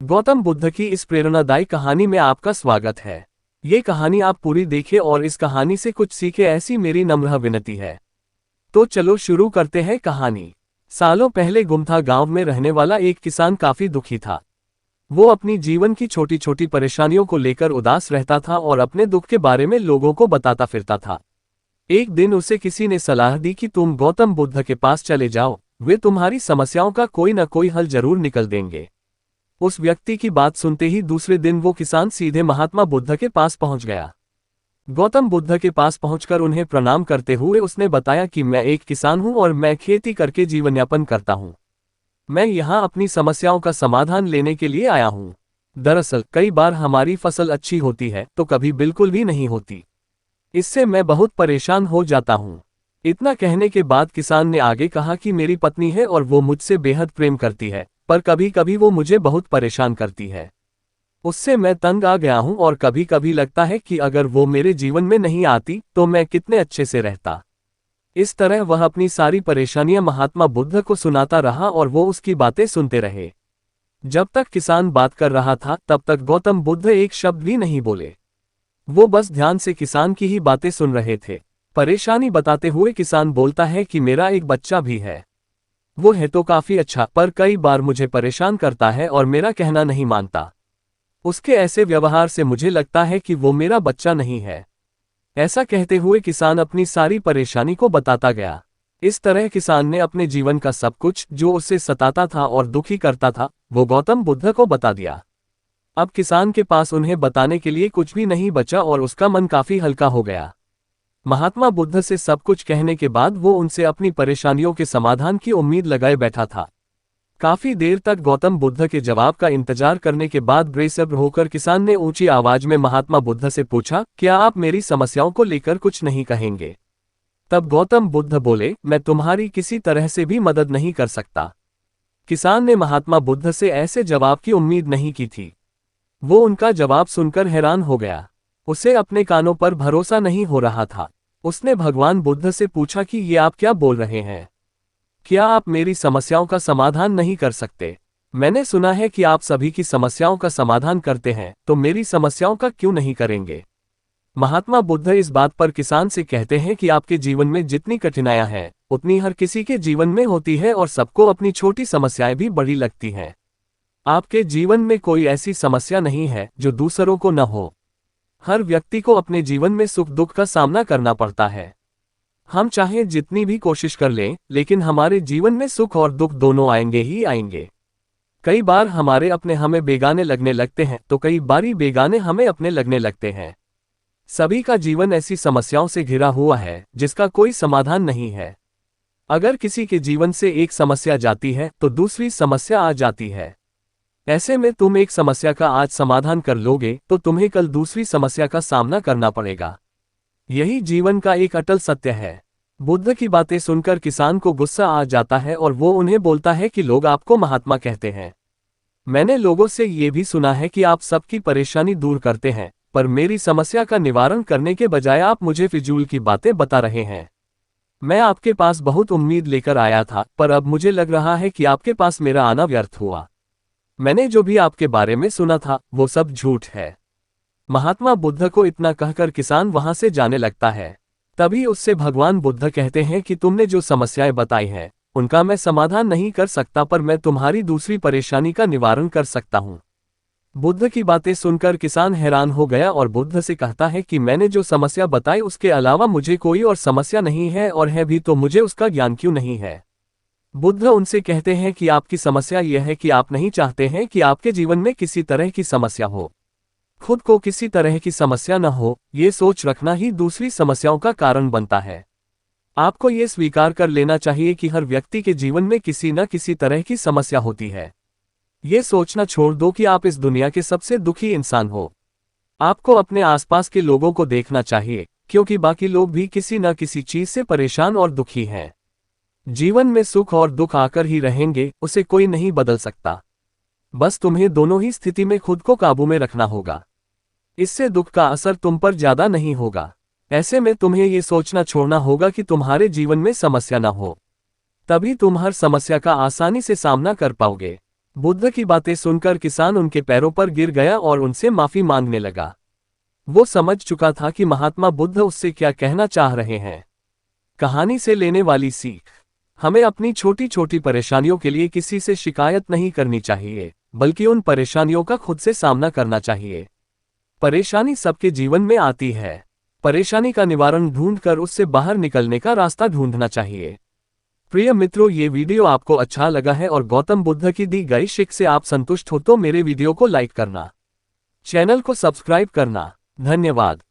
गौतम बुद्ध की इस प्रेरणादायी कहानी में आपका स्वागत है। ये कहानी आप पूरी देखें और इस कहानी से कुछ सीखें, ऐसी मेरी नम्र विनती है। तो चलो शुरू करते हैं कहानी। सालों पहले गुमथा गांव में रहने वाला एक किसान काफी दुखी था। वो अपनी जीवन की छोटी छोटी परेशानियों को लेकर उदास रहता था और अपने दुख के बारे में लोगों को बताता फिरता था। एक दिन उसे किसी ने सलाह दी कि तुम गौतम बुद्ध के पास चले जाओ, वे तुम्हारी समस्याओं का कोई न कोई हल जरूर निकल देंगे। उस व्यक्ति की बात सुनते ही दूसरे दिन वो किसान सीधे महात्मा बुद्ध के पास पहुंच गया। गौतम बुद्ध के पास पहुंचकर उन्हें प्रणाम करते हुए उसने बताया कि मैं एक किसान हूं और मैं खेती करके जीवन यापन करता हूं। मैं यहां अपनी समस्याओं का समाधान लेने के लिए आया हूं। दरअसल कई बार हमारी फसल अच्छी होती है तो कभी बिल्कुल भी नहीं होती। इससे मैं बहुत परेशान हो जाता हूं। इतना कहने के बाद किसान ने आगे कहा कि मेरी पत्नी है और वो मुझसे बेहद प्रेम करती है, पर कभी कभी वो मुझे बहुत परेशान करती है। उससे मैं तंग आ गया हूं और कभी कभी लगता है कि अगर वो मेरे जीवन में नहीं आती तो मैं कितने अच्छे से रहता। इस तरह वह अपनी सारी परेशानियां महात्मा बुद्ध को सुनाता रहा और वो उसकी बातें सुनते रहे। जब तक किसान बात कर रहा था तब तक गौतम बुद्ध एक शब्द भी नहीं बोले। वो बस ध्यान से किसान की ही बातें सुन रहे थे। परेशानी बताते हुए किसान बोलता है कि मेरा एक बच्चा भी है। वो है तो काफी अच्छा, पर कई बार मुझे परेशान करता है और मेरा कहना नहीं मानता। उसके ऐसे व्यवहार से मुझे लगता है कि वो मेरा बच्चा नहीं है। ऐसा कहते हुए किसान अपनी सारी परेशानी को बताता गया। इस तरह किसान ने अपने जीवन का सब कुछ जो उसे सताता था और दुखी करता था वो गौतम बुद्ध को बता दिया। अब किसान के पास उन्हें बताने के लिए कुछ भी नहीं बचा और उसका मन काफी हल्का हो गया। महात्मा बुद्ध से सब कुछ कहने के बाद वो उनसे अपनी परेशानियों के समाधान की उम्मीद लगाए बैठा था। काफी देर तक गौतम बुद्ध के जवाब का इंतजार करने के बाद बेसब्र होकर किसान ने ऊंची आवाज में महात्मा बुद्ध से पूछा, क्या आप मेरी समस्याओं को लेकर कुछ नहीं कहेंगे? तब गौतम बुद्ध बोले, मैं तुम्हारी किसी तरह से भी मदद नहीं कर सकता। किसान ने महात्मा बुद्ध से ऐसे जवाब की उम्मीद नहीं की थी। वो उनका जवाब सुनकर हैरान हो गया। उसे अपने कानों पर भरोसा नहीं हो रहा था। उसने भगवान बुद्ध से पूछा कि ये आप क्या बोल रहे हैं? क्या आप मेरी समस्याओं का समाधान नहीं कर सकते? मैंने सुना है कि आप सभी की समस्याओं का समाधान करते हैं, तो मेरी समस्याओं का क्यों नहीं करेंगे? महात्मा बुद्ध इस बात पर किसान से कहते हैं कि आपके जीवन में जितनी कठिनाइयां हैं उतनी हर किसी के जीवन में होती है और सबको अपनी छोटी समस्याएं भी बड़ी लगती हैं। आपके जीवन में कोई ऐसी समस्या नहीं है जो दूसरों को न हो। हर व्यक्ति को अपने जीवन में सुख दुख का सामना करना पड़ता है। हम चाहे जितनी भी कोशिश कर लें, लेकिन हमारे जीवन में सुख और दुख दोनों आएंगे ही आएंगे। कई बार हमारे अपने हमें बेगाने लगने लगते हैं तो कई बारी बेगाने हमें अपने लगने लगते हैं। सभी का जीवन ऐसी समस्याओं से घिरा हुआ है जिसका कोई समाधान नहीं है। अगर किसी के जीवन से एक समस्या जाती है तो दूसरी समस्या आ जाती है। ऐसे में तुम एक समस्या का आज समाधान कर लोगे तो तुम्हें कल दूसरी समस्या का सामना करना पड़ेगा। यही जीवन का एक अटल सत्य है। बुद्ध की बातें सुनकर किसान को गुस्सा आ जाता है और वो उन्हें बोलता है कि लोग आपको महात्मा कहते हैं। मैंने लोगों से ये भी सुना है कि आप सबकी परेशानी दूर करते हैं, पर मेरी समस्या का निवारण करने के बजाय आप मुझे फिजूल की बातें बता रहे हैं। मैं आपके पास बहुत उम्मीद लेकर आया था, पर अब मुझे लग रहा है कि आपके पास मेरा आना व्यर्थ हुआ। मैंने जो भी आपके बारे में सुना था वो सब झूठ है। महात्मा बुद्ध को इतना कहकर किसान वहां से जाने लगता है। तभी उससे भगवान बुद्ध कहते हैं कि तुमने जो समस्याएं बताई हैं उनका मैं समाधान नहीं कर सकता, पर मैं तुम्हारी दूसरी परेशानी का निवारण कर सकता हूं। बुद्ध की बातें सुनकर किसान हैरान हो गया और बुद्ध से कहता है कि मैंने जो समस्या बताई उसके अलावा मुझे कोई और समस्या नहीं है, और है भी तो मुझे उसका ज्ञान क्यों नहीं है? बुद्ध उनसे कहते हैं कि आपकी समस्या यह है कि आप नहीं चाहते हैं कि आपके जीवन में किसी तरह की समस्या हो। खुद को किसी तरह की समस्या न हो, ये सोच रखना ही दूसरी समस्याओं का कारण बनता है। आपको ये स्वीकार कर लेना चाहिए कि हर व्यक्ति के जीवन में किसी न किसी तरह की समस्या होती है। ये सोचना छोड़ दो कि आप इस दुनिया के सबसे दुखी इंसान हो। आपको अपने आसपास के लोगों को देखना चाहिए, क्योंकि बाकी लोग भी किसी न किसी चीज से परेशान और दुखी हैं। जीवन में सुख और दुख आकर ही रहेंगे, उसे कोई नहीं बदल सकता। बस तुम्हें दोनों ही स्थिति में खुद को काबू में रखना होगा। इससे दुख का असर तुम पर ज्यादा नहीं होगा। ऐसे में तुम्हें ये सोचना छोड़ना होगा कि तुम्हारे जीवन में समस्या ना हो, तभी तुम हर समस्या का आसानी से सामना कर पाओगे। बुद्ध की बातें सुनकर किसान उनके पैरों पर गिर गया और उनसे माफी मांगने लगा। वो समझ चुका था कि महात्मा बुद्ध उससे क्या कहना चाह रहे हैं। कहानी से लेने वाली सीख। हमें अपनी छोटी छोटी परेशानियों के लिए किसी से शिकायत नहीं करनी चाहिए, बल्कि उन परेशानियों का खुद से सामना करना चाहिए। परेशानी सबके जीवन में आती है। परेशानी का निवारण ढूंढकर उससे बाहर निकलने का रास्ता ढूंढना चाहिए। प्रिय मित्रों, ये वीडियो आपको अच्छा लगा है और गौतम बुद्ध की दी गई शिक्षा से आप संतुष्ट हो तो मेरे वीडियो को लाइक करना, चैनल को सब्सक्राइब करना। धन्यवाद।